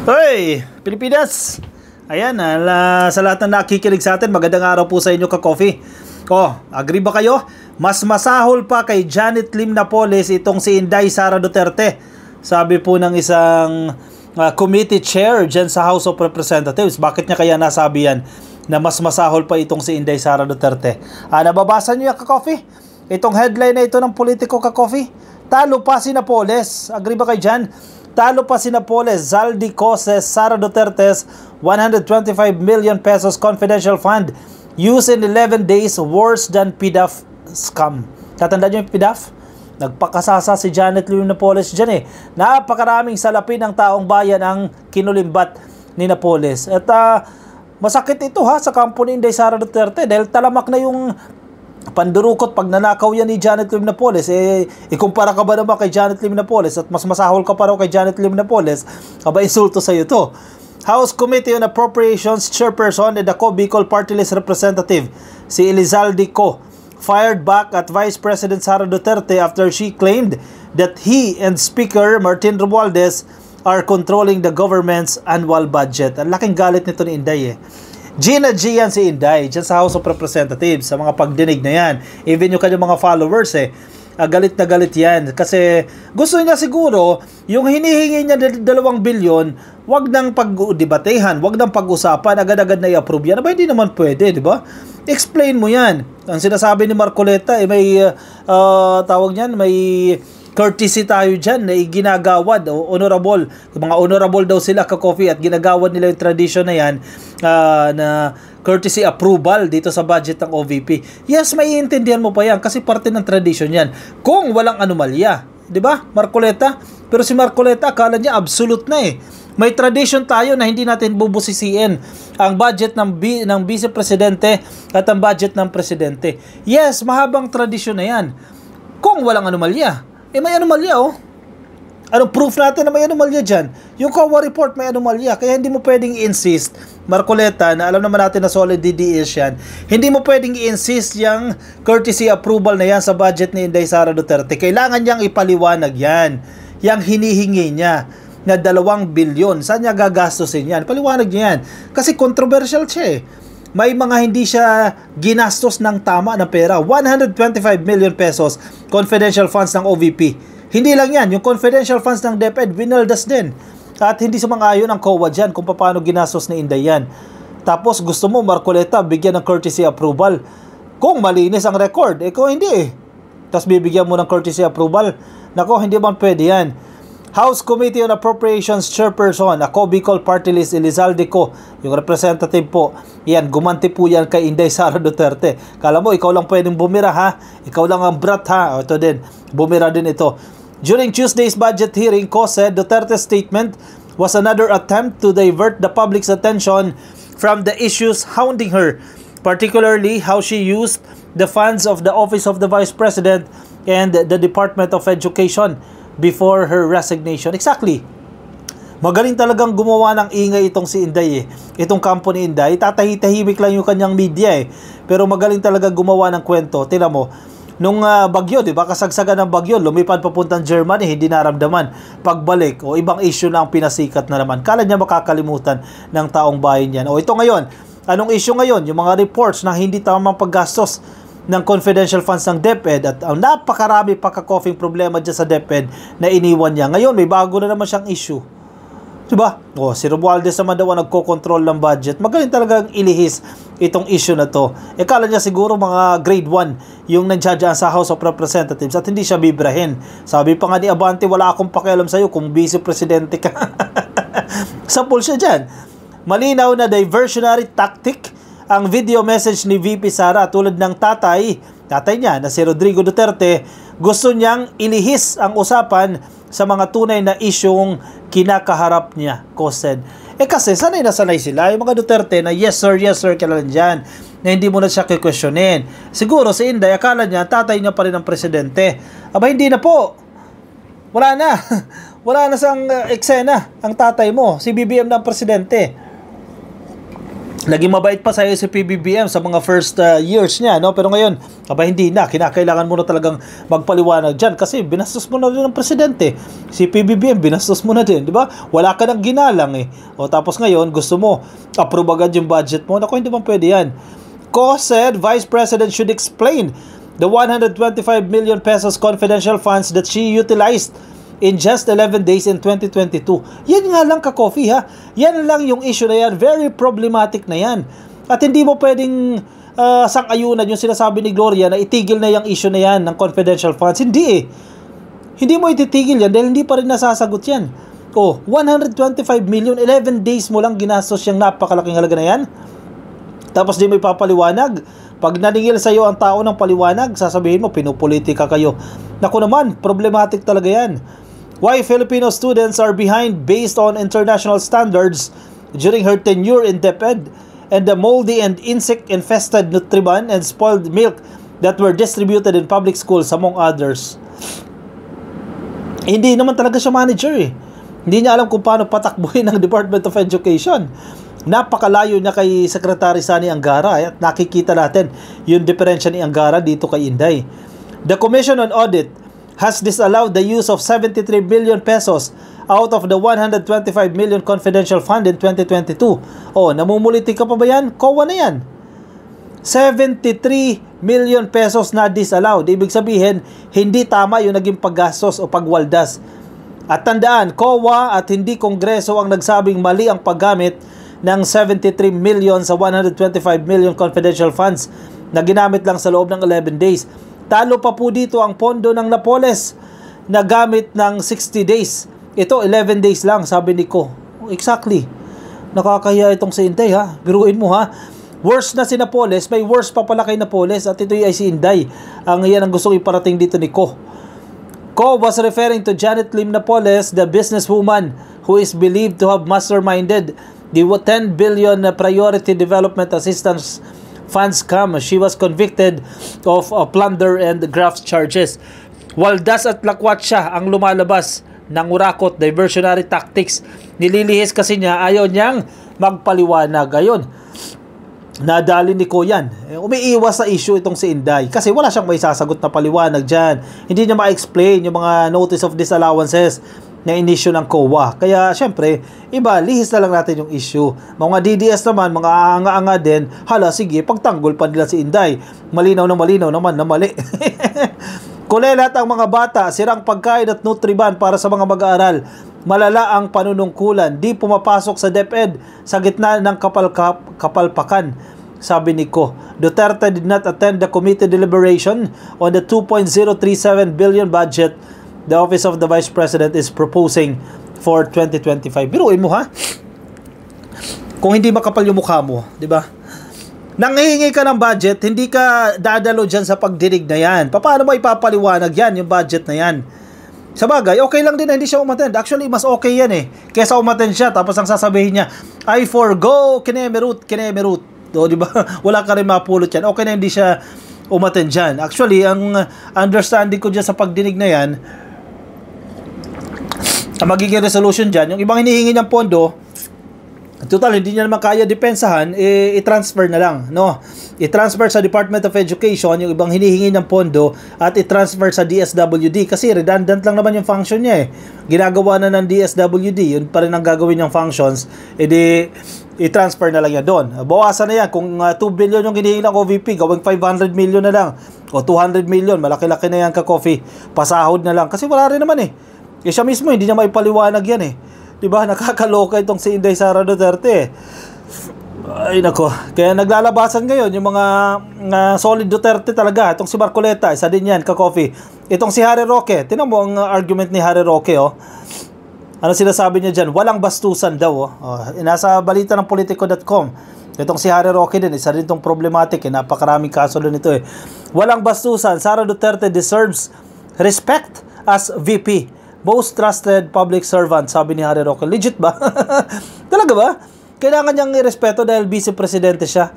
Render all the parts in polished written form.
Hoy, Pilipinas! Ayan, sa lahat na nakikinig sa atin, magandang araw po sa inyo ka-coffee. Agree ba kayo? Mas masahol pa kay Janet Lim Napoles itong si Inday Sara Duterte. Sabi po ng isang committee chair dyan sa House of Representatives. Bakit niya kaya nasabi yan na mas masahol pa itong si Inday Sara Duterte? Nababasa niyo yung ka-coffee? Itong headline na ito ng Politico ka-coffee? Talo pa si Napoles. Agree ba kayo dyan? Talo pa si Napoles, Zaldico says Sara Duterte's 125 million pesos confidential fund used in 11 days worse than PDAF scam. Tatandaan nyo yung PDAF? Nagpakasasa si Janet Lim Napoles dyan eh. Napakaraming salapi ng taong bayan ang kinulimbat ni Napoles. At masakit ito sa kampo ni Inday Sara Duterte dahil talamak na yung pandurukot pag nanakaw yan ni Janet Lim Napoles. Ikumpara ka ba naman kay Janet Lim Napoles at mas masahol ka pa raw kay Janet Lim Napoles? Insulto sa'yo to. House Committee on Appropriations Chairperson and the Bicol Party List Representative si Elizalde Co fired back at Vice President Sara Duterte after she claimed that he and Speaker Martin Romualdez are controlling the government's annual budget. Ang laking galit nito ni Inday Gina G yan si Inday dyan sa House of Representatives sa mga pagdinig na yan. Even yung kanyang mga followers galit na galit yan kasi gusto niya siguro yung hinihingi niya 2 bilyon wag nang pag-debatehan, wag nang pag-usapan, agad-agad na i-approve yan. Hindi naman pwede, di ba? Explain mo yan. Ang sinasabi ni Marcoleta may tawag niyan, may courtesy tayo dyan na ginagawad o honorable. Mga honorable daw sila ka-coffee at ginagawad nila yung tradition na yan na courtesy approval dito sa budget ng OVP. Yes, maiintindihan mo pa yan kasi parte ng tradition yan. Kung walang anomalya. Diba, Marcoleta? Pero si Marcoleta, akala niya absolute na May tradition tayo na hindi natin bubusisiin ang budget ng Vice Presidente at ang budget ng Presidente. Yes, mahabang tradition na yan. Kung walang anomalya. May anomalya Anong proof natin na may anomalya dyan? Yung COA report may anomalya. Kaya hindi mo pwedeng i-insist, Marcoleta, na alam naman natin na solid DDS yan. Hindi mo pwedeng i-insist yung courtesy approval na yan sa budget ni Inday Sara Duterte. Kailangan niyang ipaliwanag yan. Yang hinihingi niya na 2 bilyon. Saan niya gagastusin yan? Paliwanag niya yan. Kasi controversial siya May mga hindi siya ginastos ng tama na pera. 125 million pesos confidential funds ng OVP. Hindi lang yan, yung confidential funds ng DepEd, winaldas din. At hindi sumang-ayon ang COA dyan kung paano ginastos ni Inday yan. Tapos gusto mo, Marcoleta, bigyan ng courtesy approval. Kung malinis ang record, kung hindi Tapos bibigyan mo ng courtesy approval. Nako, hindi man pwede yan. House Committee on Appropriations Chairperson, Bicol Party List, Elizalde Co, yung representative po, yan, gumanti po yan kay Inday Sara Duterte. Kala mo, ikaw lang pwedeng bumira Ikaw lang ang brat Ito din, bumira din ito. During Tuesday's budget hearing, Co said Duterte's statement was another attempt to divert the public's attention from the issues hounding her, particularly how she used the funds of the Office of the Vice President and the Department of Education before her resignation. Exactly. Magaling talagang gumawa ng ingay itong si Inday Itong kampo ni Inday, tatahi-tahimik lang yung kanyang media Pero magaling talaga gumawa ng kwento. Tingnan mo, nung bagyo, di ba? Kasagsagan ng bagyo, lumipad papuntang Germany, hindi naramdaman. Pagbalik, ibang issue na ang pinasikat na naman. Kala niya makakalimutan ng taong bayan yan. Ito ngayon, anong issue ngayon? Yung mga reports na hindi tamang paggastos ng confidential funds ng DepEd at ang napakarami pa-coffee problema dyan sa DepEd na iniwan niya. Ngayon, may bago na naman siyang issue. Diba? Si Romualdez naman daw ang nagko-control ng budget. Magaling talagang ilihis itong issue na to. Kala niya siguro mga grade 1 yung nandiyan sa House of Representatives at hindi siya bibrahin. Sabi pa nga ni Abante, wala akong pakialam sa'yo kung vice presidente ka. Sapul siya dyan. Malinaw na diversionary tactic ang video message ni VP Sara tulad ng tatay niya na si Rodrigo Duterte, gusto niyang ilihis ang usapan sa mga tunay na isyong kinakaharap niya, said. Kasi sanay na sanay sila, yung mga Duterte na yes sir ka lang dyan, na hindi mo na siya kikwestiyonin. Siguro si Inday, akala niya, tatay niya pa rin ang presidente. Hindi na po. Wala na. Wala na sang eksena ang tatay mo, si BBM na ang presidente. Naging mabait pa sa'yo si PBBM sa mga first years niya, no? Pero ngayon, hindi na. Kinakailangan mo na talagang magpaliwanag dyan kasi binastos mo na rin ng presidente. Si PBBM, binastos mo na din, di ba? Wala ka nang ginalang eh. O tapos ngayon, gusto mo approve agad yung budget mo. Naku, hindi man pwede yan. Ko said, Vice President should explain the 125 million pesos confidential funds that she utilized in just 11 days in 2022. Yan nga lang ka-coffee ha. Yan lang yung issue na yan. Very problematic na yan. At hindi mo pwedeng sang-ayunan yung sinasabi ni Gloria na itigil na yung issue na yan ng confidential funds. Hindi eh. Hindi mo ititigil yan dahil hindi pa rin nasasagot yan. 125 million, 11 days mo lang ginastos yung napakalaking halaga na yan. Tapos di mo ipapaliwanag. Pag naningil sa'yo ang tao ng paliwanag, sasabihin mo, pinupolitika kayo. Naku naman, problematic talaga yan. Why Filipino students are behind based on international standards during her tenure in DepEd and the moldy and insect-infested Nutriban and spoiled milk that were distributed in public schools among others. Hindi naman talaga siya manager eh. Hindi niya alam kung paano patakbuhin ng Department of Education. Napakalayo niya kay Secretary Sani Angara at nakikita natin yung diferensya ni Angara dito kay Inday. The Commission on Audit has disallowed the use of 73 billion pesos out of the 125 million confidential fund in 2022. Namumuliti ka pa ba yan? COA na yan. 73 million pesos na disallowed. Ibig sabihin, hindi tama yung naging paggastos o pagwaldas. At tandaan, COA at hindi Kongreso ang nagsabing mali ang paggamit ng 73 million sa 125 million confidential funds na ginamit lang sa loob ng 11 days. Talo pa po dito ang pondo ng Napoles na gamit ng 60 days. Ito, 11 days lang, sabi ni Ko. Exactly. Nakakahiya itong si Inday ha. Biruin mo ha. Worse na si Napoles, may worse pa pala kay Napoles at ito ay si Inday. Yan ang gustong iparating dito ni Ko. Ko was referring to Janet Lim Napoles, the businesswoman who is believed to have masterminded the 10 billion priority development assistance funds scam. She was convicted of plunder and graft charges. Waldas at lakwat siya ang lumalabas ng urakot, diversionary tactics. Nililihis kasi niya, ayaw niyang magpaliwanag. Ayun, nadali ni Ko yan. Umiiwas sa issue itong si Inday kasi wala siyang may sasagot na paliwanag dyan. Hindi niya ma-explain yung mga notice of disallowances na in-issue ng COA. Kaya, syempre, lihis na lang natin yung issue. Mga DDS naman, mga anga-anga din, sige, pagtanggol pa nila si Inday. Malinaw naman na mali. Kulelat ang mga bata, sirang pagkain at Nutriban para sa mga mag-aaral. Malala ang panunungkulan, di pumapasok sa DepEd sa gitna ng kapalpakan, sabi ni Ko. Duterte did not attend the committee deliberation on the 2.037 billion budget the Office of the Vice President is proposing for 2025. Biruin mo ha? Kung hindi makapal yung mukha mo, di ba? Nanghihingi ka ng budget, hindi ka dadalo dyan sa pagdinig na yan. Paano mo ipapaliwanag yan, yung budget na yan? Sa bagay, okay lang din na hindi siya umattend. Actually, mas okay yan eh. Kesa umattend siya, tapos ang sasabihin niya, I forgo kinemerut. Di ba? Wala ka rin mapulot yan. Okay na hindi siya umattend dyan. Actually, ang understanding ko dyan sa pagdinig na yan, ang magiging resolution dyan, yung ibang hinihingi ng pondo, total, hindi niya naman kaya depensahan, i-transfer na lang, no? I-transfer sa Department of Education, yung ibang hinihingi ng pondo, at i-transfer sa DSWD, kasi redundant lang naman yung function niya eh. Ginagawa na ng DSWD, yun pa rin ang gagawin yung functions, i-transfer na lang yan doon. Bawasan na yan, kung 2 billion yung hinihingi ng OVP, gawing 500 million na lang, o 200 million, malaki-laki na yan ka-coffee, pasahod na lang, kasi wala rin naman eh. Siya mismo, hindi niya maipaliwanag yan eh. Diba? Nakakaloka itong si Inday Sara Duterte. Ay nako. Kaya naglalabasan ngayon yung mga solid Duterte talaga. Itong si Marcoleta, isa din yan, ka-coffee. Itong si Harry Roque, tinan mo ang argument ni Harry Roque, oh. Ano sinasabi niya dyan? Walang bastusan daw, oh. Nasa balita ng Politico.com. Itong si Harry Roque din, isa rin itong problematic, eh. Napakaraming kaso din ito, eh. Walang bastusan. Sara Duterte deserves respect as VP. Most trusted public servant, sabi ni Harry Roque. Legit ba? Talaga ba? Kailangan niyang irespeto dahil vice-presidente siya.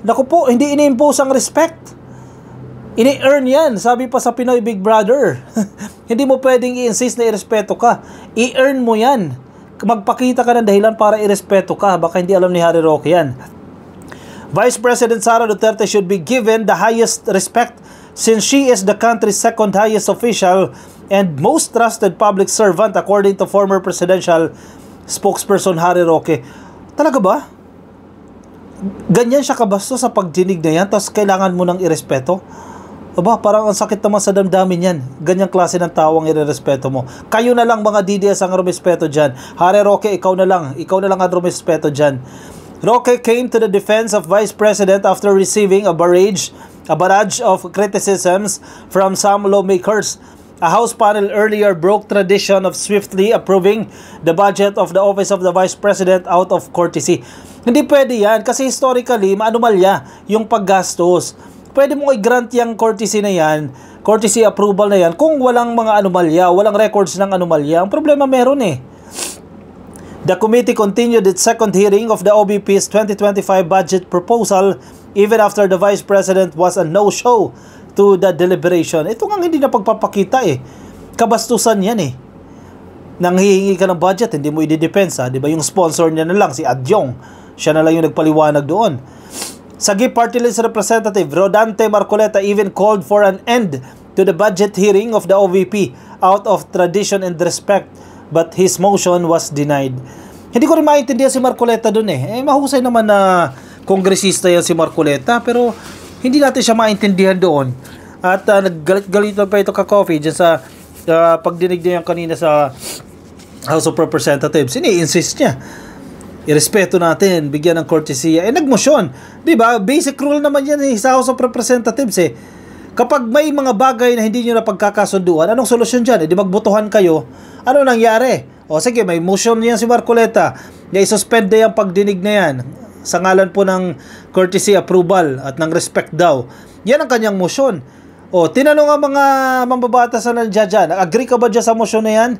Naku po, hindi ini-impose ang respect. Ini-earn yan. Sabi pa sa Pinoy Big Brother. Hindi mo pwedeng i-insist na irespeto ka. I-earn mo yan. Magpakita ka ng dahilan para irespeto ka. Baka hindi alam ni Harry Roque yan. Vice President Sara Duterte should be given the highest respect since she is the country's second highest official and most trusted public servant according to former presidential spokesperson Harry Roque. Talaga ba? Ganyan siya kabasto sa pagdinig na yan, tapos kailangan mo nang irespeto? Aba, parang ang sakit naman sa damdamin yan. Ganyang klase ng tao ang irerespeto mo. Kayo na lang mga DDS ang rumespeto dyan. Harry Roque, ikaw na lang ang rumespeto dyan. Roque came to the defense of Vice President after receiving a barrage of criticisms from some lawmakers. A House panel earlier broke tradition of swiftly approving the budget of the Office of the Vice President out of courtesy. Hindi pwede yan kasi historically, maanumalya yung paggastos. Pwede mo i-grant yung courtesy na yan, courtesy approval na yan, kung walang mga anomalya, walang records ng anomalya. Ang problema meron eh. The committee continued its second hearing of the OBP's 2025 budget proposal even after the Vice President was a no-show to the deliberation. Ito nga hindi na pagpapakita eh. Kabastusan yan eh. Nang hihingi ka ng budget, hindi mo i-depensa. Diba yung sponsor niya na lang, si Adyong. Siya na lang yung nagpaliwanag doon. Sagip Party List Representative Rodante Marcoleta even called for an end to the budget hearing of the OVP out of tradition and respect, but his motion was denied. Hindi ko rin maintindihan si Marcoleta dun eh. Mahusay naman na kongresista yan si Marcoleta, pero hindi natin siya maintindihan doon. At naggalit-galit pa ito ka-coffee dyan sa pagdinig niya kanina sa House of Representatives. Ini-insist niya. Irespeto natin, bigyan ng courtesy. Nagmosyon. Diba? Basic rule naman yan sa House of Representatives eh. Kapag may mga bagay na hindi nyo na pagkakasunduan, anong solusyon dyan? Di magbotohan kayo. Ano nangyari? O sige, may motion niyan si Marcoleta na isuspend na yung pagdinig na yan sa ngalan po ng courtesy approval at ng respect daw. Yan ang kanyang motion. O, tinanong ang mga mambabatas na nandiyan dyan, agree ka ba dyan sa motion na yan?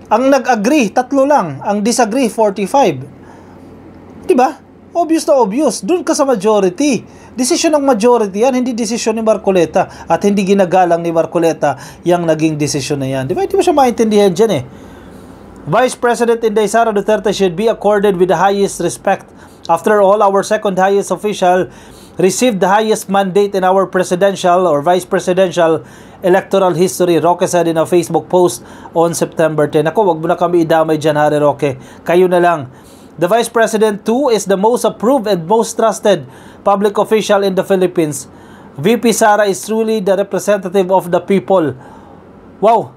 Ang nag-agree, 3 lang. Ang disagree, 45. Diba? Obvious na obvious. Doon ka sa majority. Desisyon ng majority yan, hindi desisyon ni Marcoleta. At hindi ginagalang ni Marcoleta yung naging desisyon na yan. Diba? Hindi mo siya maintindihan dyan eh. Vice President Inday Sara Duterte should be accorded with the highest respect. After all, our second highest official received the highest mandate in our presidential or vice presidential electoral history, Roque said in a Facebook post on September 10. Ako, wag mo na kami idamay dyan, Harry Roque. Kayo na lang. The Vice President too is the most approved and most trusted public official in the Philippines. VP Sara is truly the representative of the people. Wow!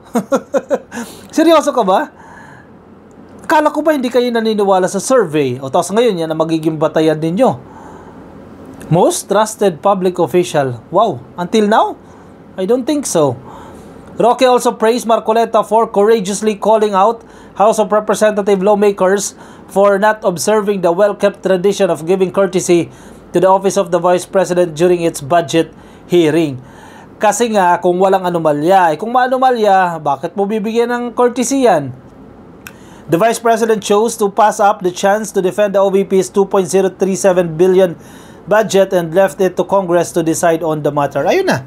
Seryoso ka ba? Kala ko ba hindi kayo naniniwala sa survey? O tapos ngayon yan ang magiging batayan ninyo. Most trusted public official. Wow! Until now? I don't think so. Roque also praised Marcoleta for courageously calling out House of Representative lawmakers for not observing the well-kept tradition of giving courtesy to the office of the Vice President during its budget hearing. Kasi nga, kung walang anomalya, kung maanomalya, bakit mo bibigyan ng courtesy yan? The Vice President chose to pass up the chance to defend the OVP's 2.037 billion budget and left it to Congress to decide on the matter. Ayun na,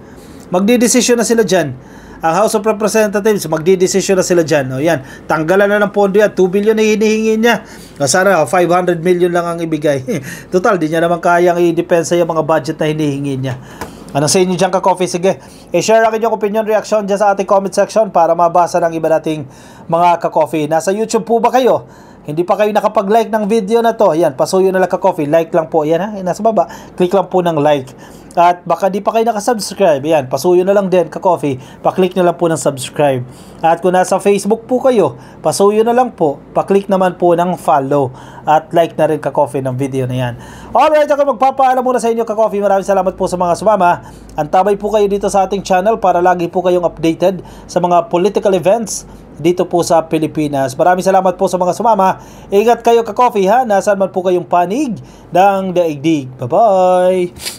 magdidesisyon na sila dyan. Ang House of Representatives, magdidesisyon na sila dyan. O yan, tanggalan na ng pondo yan. 2 billion na hinihingi niya. O sana, 500 million lang ang ibigay. Total, di niya naman kayang i-depensa yung mga budget na hinihingi niya. Ano sa inyo dyan ka-coffee? Sige, i-share ang inyong opinion, reaction dyan sa ating comment section para mabasa ng iba nating mga ka-coffee. Nasa YouTube po ba kayo? Hindi pa kayo nakapag-like ng video na to. Yan, pasuyo na lang ka-coffee. Like lang po. Yan ha, nasa baba. Click lang po ng like. At baka di pa kayo nakasubscribe, yan, pasuyo na lang din ka-coffee, paklik na lang po ng subscribe. At kung nasa Facebook po kayo, pasuyo na lang po, paklik naman po ng follow. At like na rin ka-coffee ng video na yan. Alright, ako magpapaalam muna sa inyo ka-coffee. Maraming salamat po sa mga sumama. Antabay po kayo dito sa ating channel para lagi po kayong updated sa mga political events dito po sa Pilipinas. Maraming salamat po sa mga sumama. Ingat kayo ka-coffee ha, nasaan man po kayong panig ng daigdig. Bye-bye!